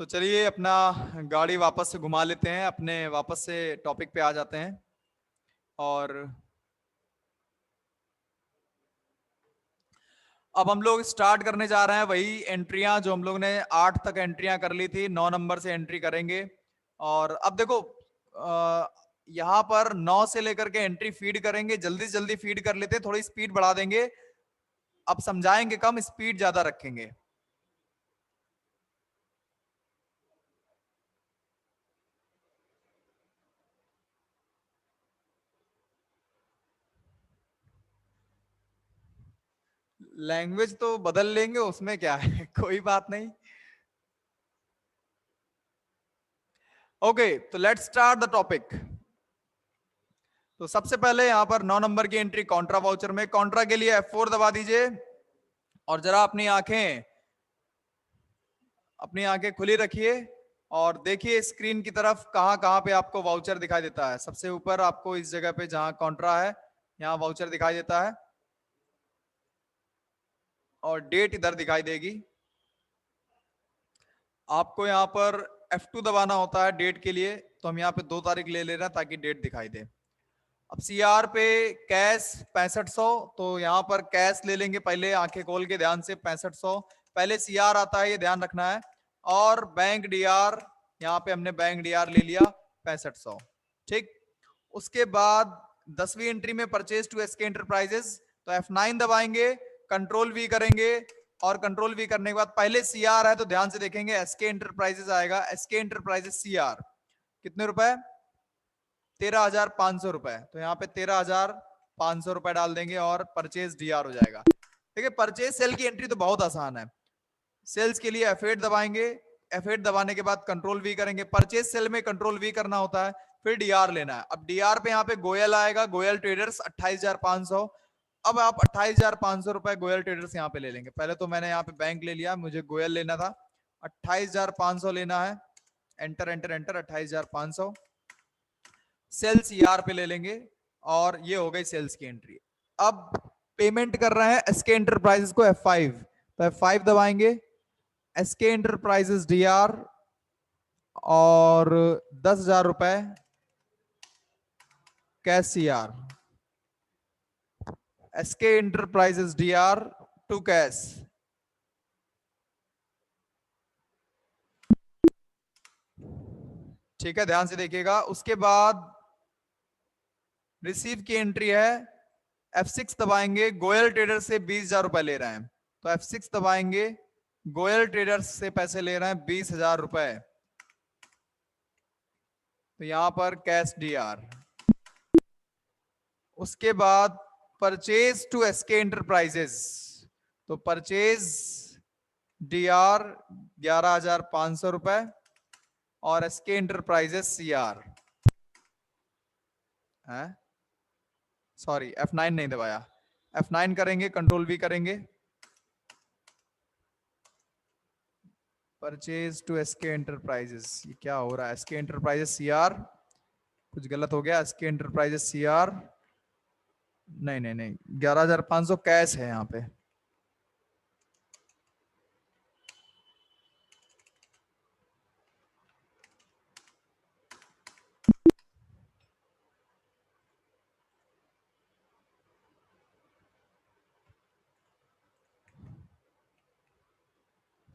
तो चलिए अपना गाड़ी वापस से घुमा लेते हैं, अपने वापस से टॉपिक पे आ जाते हैं। और अब हम लोग स्टार्ट करने जा रहे हैं वही एंट्रियां जो हम लोग ने 8 तक एंट्रियां कर ली थी, 9 नंबर से एंट्री करेंगे। और अब देखो यहाँ पर 9 से लेकर के एंट्री फीड करेंगे, जल्दी से जल्दी फीड कर लेते हैं, थोड़ी स्पीड बढ़ा देंगे। अब समझाएंगे कम, स्पीड ज्यादा रखेंगे। लैंग्वेज तो बदल लेंगे, उसमें क्या है कोई बात नहीं। ओके, तो लेट्स स्टार्ट द टॉपिक। तो सबसे पहले यहां पर 9 नंबर की एंट्री कॉन्ट्रा वाउचर में, कॉन्ट्रा के लिए F4 दबा दीजिए और जरा अपनी आंखें खुली रखिए और देखिए स्क्रीन की तरफ कहां कहां पे आपको वाउचर दिखाई देता है। सबसे ऊपर आपको इस जगह पे जहां कॉन्ट्रा है, यहां वाउचर दिखाई देता है और डेट इधर दिखाई देगी। आपको यहाँ पर F2 दबाना होता है डेट के लिए, तो हम यहाँ पे 2 तारीख ले रहे हैं ताकि डेट दिखाई दे। अब सीआर पे कैश 6500, तो यहाँ पर कैश ले लेंगे पहले, आंखें खोल के ध्यान से। 6500 पहले सीआर आता है, ये ध्यान रखना है। और बैंक डीआर, यहाँ पे हमने बैंक डीआर ले लिया 6500। ठीक, उसके बाद 10वीं एंट्री में परचेज टू एसके एंटरप्राइजेस, तो F9 दबाएंगे, कंट्रोल वी करेंगे और कंट्रोल वी करने के बाद पहले सीआर है तो ध्यान से देखेंगे, एसके एंटरप्राइजेस आएगा। एसके एंटरप्राइजेस सीआर कितने रुपए? 13,500 रुपए। तो यहाँ पे 13,500 रुपए डाल देंगे और परचेज डीआर हो जाएगा। देखिए परचेज सेल की एंट्री तो बहुत आसान है। सेल्स के लिए F8 दबाएंगे, F8 दबाने के बाद कंट्रोल वी करेंगे। परचेज सेल में कंट्रोल वी करना होता है, फिर डीआर लेना है। अब डीआर पे यहाँ पे गोयल आएगा, गोयल ट्रेडर्स 28,500। अब आप 28,500 रुपए गोयल ट्रेडर्स यहाँ पे ले लेंगे। पहले तो मैंने यहाँ पे बैंक ले लिया, मुझे गोयल लेना था। 28,500 लेना है, एंटर एंटर एंटर। 28,500 सेल्स ईआर पे ले लेंगे और ये हो गई सेल्स की एंट्री। अब पेमेंट कर रहे हैं एसके एंटरप्राइजेस को F5, तो F5 दबाएंगे, एसके एंटरप्राइजेस डीआर और 10,000 रुपए cash CR. SK enterprises DR to cash. ठीक है, ध्यान से देखिएगा। उसके बाद रिसीव की एंट्री है, F6 दबाएंगे, गोयल ट्रेडर से 20,000 रुपए ले रहे हैं, तो F6 दबाएंगे, गोयल ट्रेडर्स से पैसे ले रहे हैं 20,000 रुपए, तो यहां पर कैश डीआर। उसके बाद परचेज टू एसके एंटरप्राइजेस, तो परचेज डीआर 11,500 रुपए और एसके एंटरप्राइजेस सीआर है, सॉरी F9 नहीं दबाया। F9 करेंगे, कंट्रोल भी करेंगे, परचेज टू एसके एंटरप्राइजेस। ये क्या हो रहा है? एसके एंटरप्राइजेस सीआर, कुछ गलत हो गया। एसके एंटरप्राइजेस सीआर नहीं नहीं नहीं, 11,500 कैश है यहाँ पे।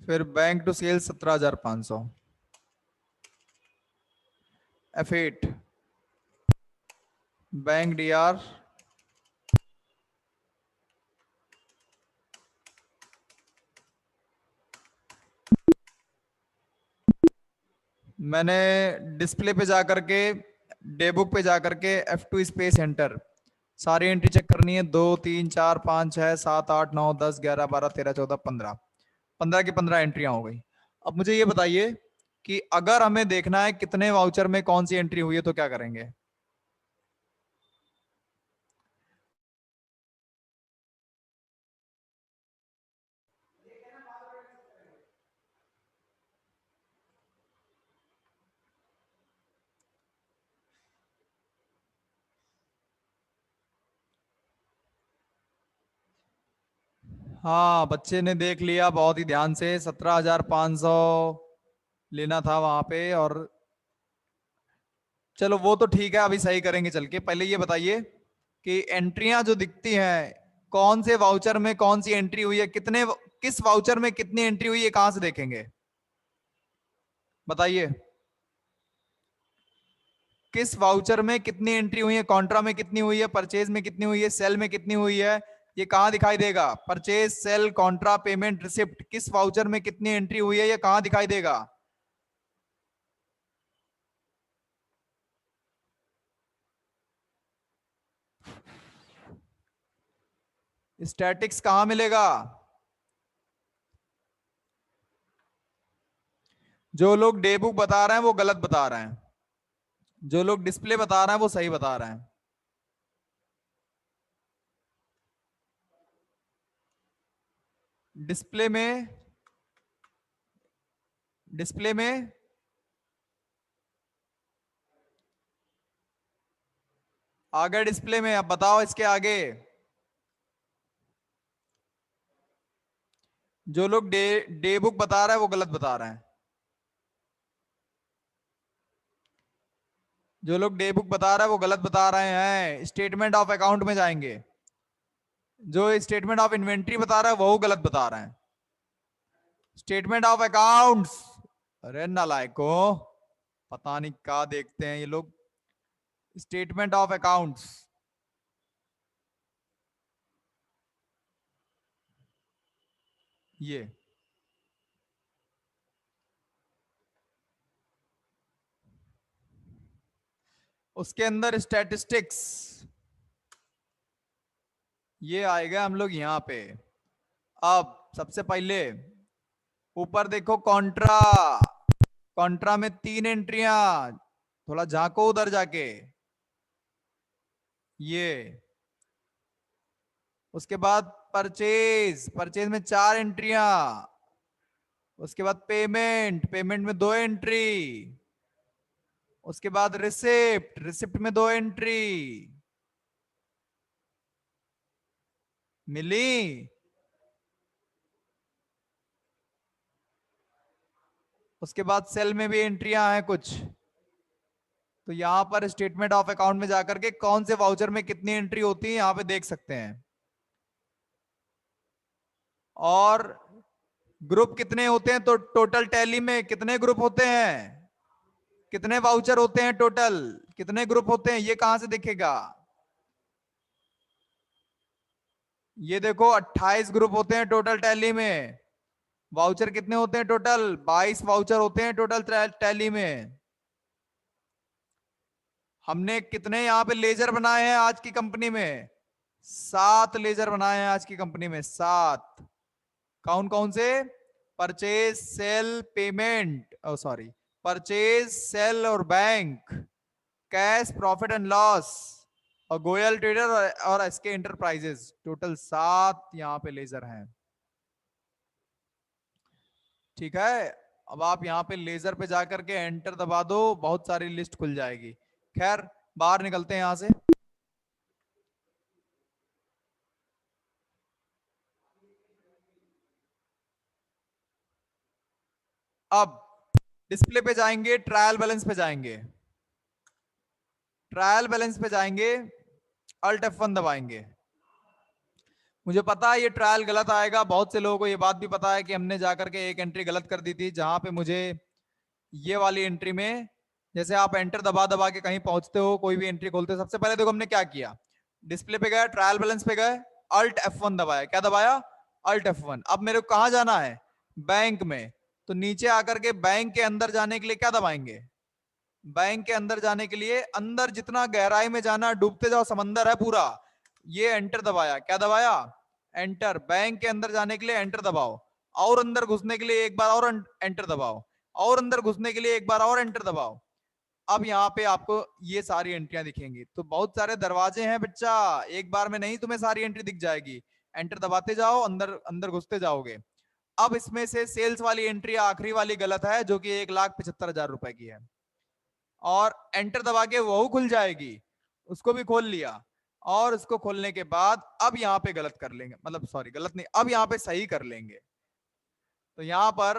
फिर bank to sale 17,500, F8 bank DR मैंने डिस्प्ले पे जाकर के, डे बुक पे जाकर के F2 स्पेस एंटर, सारी एंट्री चेक करनी है। 2 3 4 5 6 7 8 9 10 11 12 13 14 15, 15 की 15 एंट्रियां हो गई। अब मुझे ये बताइए कि अगर हमें देखना है कितने वाउचर में कौन सी एंट्री हुई है तो क्या करेंगे? हाँ, बच्चे ने देख लिया बहुत ही ध्यान से। 17,500 लेना था वहां पे। और चलो वो तो ठीक है, अभी सही करेंगे चल के। पहले ये बताइए कि एंट्रियां जो दिखती हैं, कौन से वाउचर में कौन सी एंट्री हुई है, कितने, किस वाउचर में कितनी एंट्री हुई है, कहां से देखेंगे बताइए। किस वाउचर में कितनी एंट्री हुई है, कॉन्ट्रा में कितनी हुई है, परचेज में कितनी हुई है, सेल में कितनी हुई है, ये कहां दिखाई देगा? Purchase, sale, contra, payment, receipt, किस वाउचर में कितनी एंट्री हुई है, ये कहां दिखाई देगा? स्टैटिक्स कहां मिलेगा? जो लोग डे बुक बता रहे हैं वो गलत बता रहे हैं, जो लोग डिस्प्ले बता रहे हैं वो सही बता रहे हैं। डिस्प्ले में, डिस्प्ले में आगे, डिस्प्ले में अब बताओ इसके आगे। जो लोग डे डे बुक बता रहे हैं वो गलत बता रहे हैं। जो लोग डे बुक बता रहे हैं वो गलत बता रहे हैं। स्टेटमेंट ऑफ अकाउंट में जाएंगे, जो स्टेटमेंट ऑफ इन्वेंट्री बता रहा है वो गलत बता रहे हैं। स्टेटमेंट ऑफ अकाउंट्स, अरे नालायको, पता नहीं क्या देखते हैं ये लोग। स्टेटमेंट ऑफ अकाउंट्स, ये उसके अंदर स्टैटिस्टिक्स, ये आएगा हम लोग यहाँ पे। अब सबसे पहले ऊपर देखो कॉन्ट्रा, कॉन्ट्रा में 3 एंट्रियां, थोड़ा झांको उधर जाके। ये उसके बाद परचेज, परचेज में 4 एंट्रियां। उसके बाद पेमेंट, पेमेंट में 2 एंट्री। उसके बाद रिसिप्ट, रिसिप्ट में 2 एंट्री मिली। उसके बाद सेल में भी एंट्रियां हैं कुछ। तो यहां पर स्टेटमेंट ऑफ अकाउंट में जाकर के कौन से वाउचर में कितनी एंट्री होती है यहां पे देख सकते हैं। और ग्रुप कितने होते हैं, तो टोटल टैली में कितने ग्रुप होते हैं, कितने वाउचर होते हैं, टोटल कितने ग्रुप होते हैं, ये कहां से दिखेगा? ये देखो 28 ग्रुप होते हैं टोटल टैली में। वाउचर कितने होते हैं टोटल? 22 वाउचर होते हैं टोटल टैली में। हमने कितने यहाँ पे लेजर बनाए हैं आज की कंपनी में? 7 लेजर बनाए हैं आज की कंपनी में, 7। कौन कौन से? Purchase, sale, payment, sorry, purchase, sale और bank, cash, profit and loss, और गोयल ट्रेडर और एसके इंटरप्राइजेस। टोटल 7 यहाँ पे लेजर हैं। ठीक है, अब आप यहाँ पे लेजर पे जाकर के एंटर दबा दो, बहुत सारी लिस्ट खुल जाएगी। खैर, बाहर निकलते हैं यहां से। अब डिस्प्ले पे जाएंगे, ट्रायल बैलेंस पे जाएंगे, ट्रायल बैलेंस पे जाएंगे, अल्ट F1 दबाएंगे। मुझे पता है ये ट्रायल गलत आएगा, बहुत से लोगों को ये बात भी पता है कि हमने जाकर के एक एंट्री गलत कर दी थी, जहां पे मुझे ये वाली एंट्री में, जैसे आप एंटर दबा दबा के कहीं पहुंचते हो, कोई भी एंट्री खोलते हो, सबसे पहले देखो हमने क्या किया। डिस्प्ले पे गए, ट्रायल बैलेंस पे गए, अल्ट F1 दबाया। क्या दबाया? Alt F1। अब मेरे को कहां जाना है? बैंक में। तो नीचे आकर के बैंक के अंदर जाने के लिए क्या दबाएंगे? बैंक के अंदर जाने के लिए, अंदर जितना गहराई में जाना, डूबते जाओ, समंदर है पूरा। ये एंटर दबाया। क्या दबाया? एंटर। बैंक के अंदर जाने के लिए एंटर दबाओ, और अंदर घुसने के लिए एक बार और एंटर दबाओ, और अंदर घुसने के लिए एक बार और एंटर दबाओ। अब यहाँ पे आपको ये सारी एंट्रियां दिखेंगी। तो बहुत सारे दरवाजे हैं बच्चा, एक बार में नहीं तुम्हें सारी एंट्री दिख जाएगी। एंटर दबाते जाओ, अंदर अंदर घुसते जाओगे। अब इसमें से सेल्स वाली एंट्री आखिरी वाली गलत है, जो कि 1,75,000 रुपए की है। और एंटर दबा के वो खुल जाएगी, उसको भी खोल लिया। और उसको खोलने के बाद अब यहाँ पे गलत कर लेंगे, मतलब सॉरी गलत नहीं, अब यहाँ पे सही कर लेंगे। तो यहाँ पर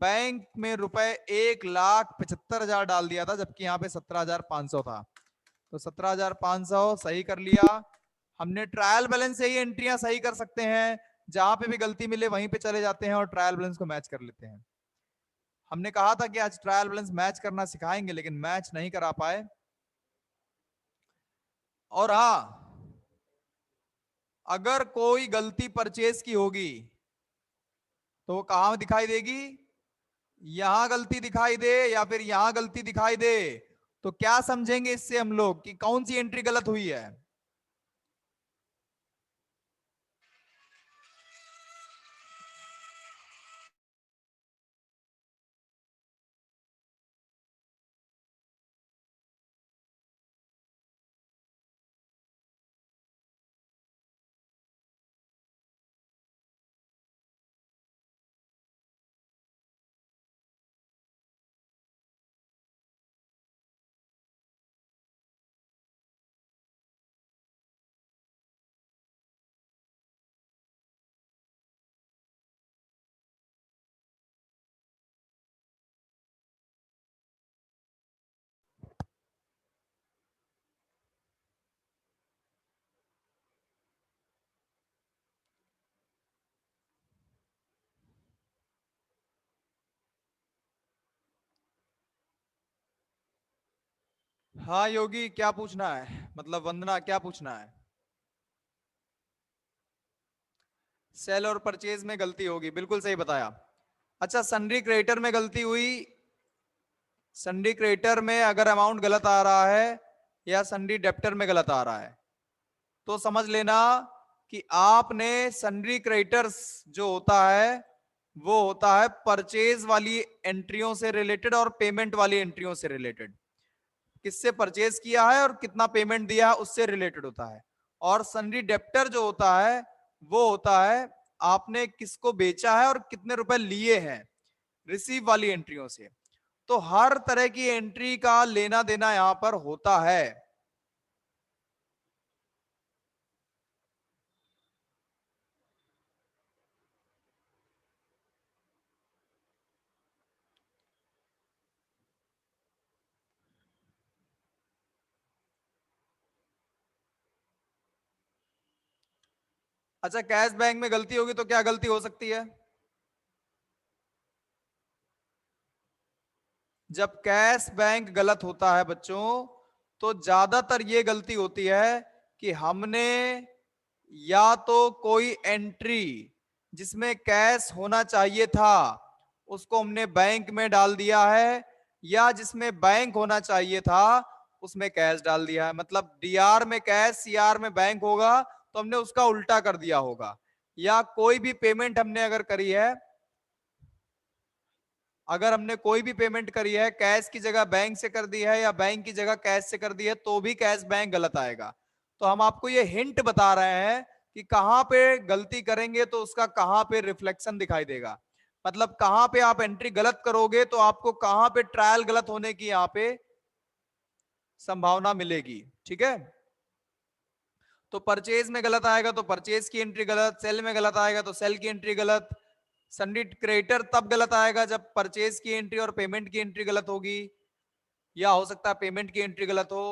बैंक में रुपए 1,75,000 डाल दिया था, जबकि यहाँ पे 17,500 था। तो 17,500 सही कर लिया हमने। ट्रायल बैलेंस से ही एंट्रियां सही कर सकते हैं, जहां पे भी गलती मिले वहीं पे चले जाते हैं और ट्रायल बैलेंस को मैच कर लेते हैं। हमने कहा था कि आज ट्रायल बैलेंस मैच करना सिखाएंगे, लेकिन मैच नहीं करा पाए। और हाँ, अगर कोई गलती परचेज की होगी तो वो कहां दिखाई देगी? यहां गलती दिखाई दे या फिर यहां गलती दिखाई दे, तो क्या समझेंगे इससे हम लोग कि कौन सी एंट्री गलत हुई है? हाँ योगी, क्या पूछना है? मतलब वंदना, क्या पूछना है? सेल और परचेज में गलती होगी, बिल्कुल सही बताया। अच्छा, सन्ड्री क्रेडिटर में गलती हुई। सन्ड्री क्रेडिटर में अगर अमाउंट गलत आ रहा है या सन्ड्री डेप्टर में गलत आ रहा है, तो समझ लेना कि आपने सन्ड्री क्रेडिटर्स जो होता है वो होता है परचेज वाली एंट्रियों से रिलेटेड और पेमेंट वाली एंट्रियों से रिलेटेड। किससे परचेज किया है और कितना पेमेंट दिया है उससे रिलेटेड होता है। और सन्ड्री डेप्टर जो होता है वो होता है आपने किसको बेचा है और कितने रुपए लिए हैं, रिसीव वाली एंट्रियों से। तो हर तरह की एंट्री का लेना देना यहां पर होता है। अच्छा, कैश बैंक में गलती होगी तो क्या गलती हो सकती है? जब कैश बैंक गलत होता है बच्चों, तो ज्यादातर ये गलती होती है कि हमने या तो कोई एंट्री जिसमें कैश होना चाहिए था उसको हमने बैंक में डाल दिया है, या जिसमें बैंक होना चाहिए था उसमें कैश डाल दिया है। मतलब डीआर में कैश, सीआर में बैंक होगा तो हमने उसका उल्टा कर दिया होगा। या कोई भी पेमेंट हमने अगर करी है, अगर हमने कोई भी पेमेंट करी है, कैश की जगह बैंक से कर दी है या बैंक की जगह कैश से कर दी है, तो भी कैश बैंक गलत आएगा। तो हम आपको ये हिंट बता रहे हैं कि कहां पे गलती करेंगे तो उसका कहां पे रिफ्लेक्शन दिखाई देगा। मतलब कहां पे आप एंट्री गलत करोगे तो आपको कहां पे ट्रायल गलत होने की यहां पे संभावना मिलेगी। ठीक है? तो परचेज में गलत आएगा तो परचेज की एंट्री गलत, सेल में गलत आएगा तो सेल की एंट्री गलत। सन्डी क्रेडिटर तब गलत आएगा जब परचेज की एंट्री और पेमेंट की एंट्री गलत होगी, या हो सकता है पेमेंट की एंट्री गलत हो।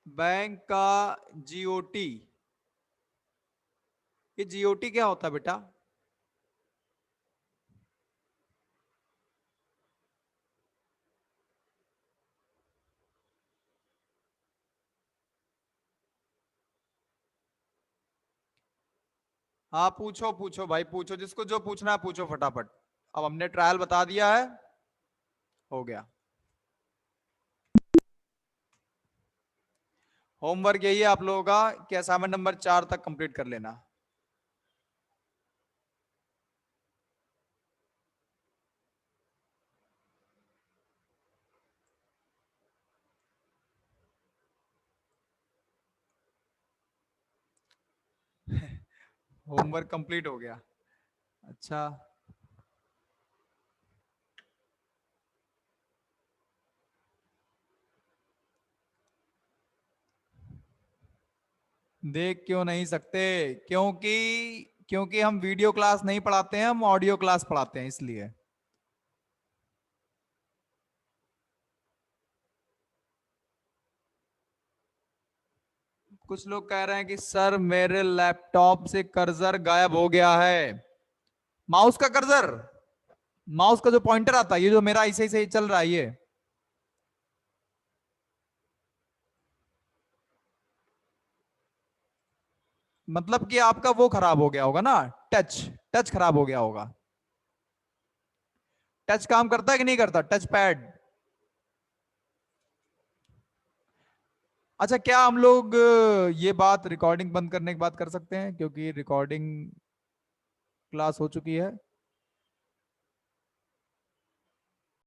बैंक का जीओटी, ये जीओटी क्या होता है बेटा? हाँ पूछो पूछो भाई, पूछो, जिसको जो पूछना है पूछो फटाफट। अब हमने ट्रायल बता दिया है, हो गया। होमवर्क यही है आप लोगों का कि असाइनमेंट नंबर 4 तक कंप्लीट कर लेना। होमवर्क कंप्लीट हो गया? अच्छा, देख क्यों नहीं सकते? क्योंकि क्योंकि हम वीडियो क्लास नहीं पढ़ाते हैं, हम ऑडियो क्लास पढ़ाते हैं, इसलिए। कुछ लोग कह रहे हैं कि सर मेरे लैपटॉप से कर्सर गायब हो गया है। माउस का कर्सर, माउस का जो पॉइंटर आता है, ये जो मेरा ऐसे ऐसे चल रहा है, ये मतलब कि आपका वो खराब हो गया होगा ना, टच, टच खराब हो गया होगा। टच काम करता है कि नहीं करता, टच पैड? अच्छा, क्या हम लोग ये बात रिकॉर्डिंग बंद करने के बाद कर सकते हैं, क्योंकि रिकॉर्डिंग क्लास हो चुकी है।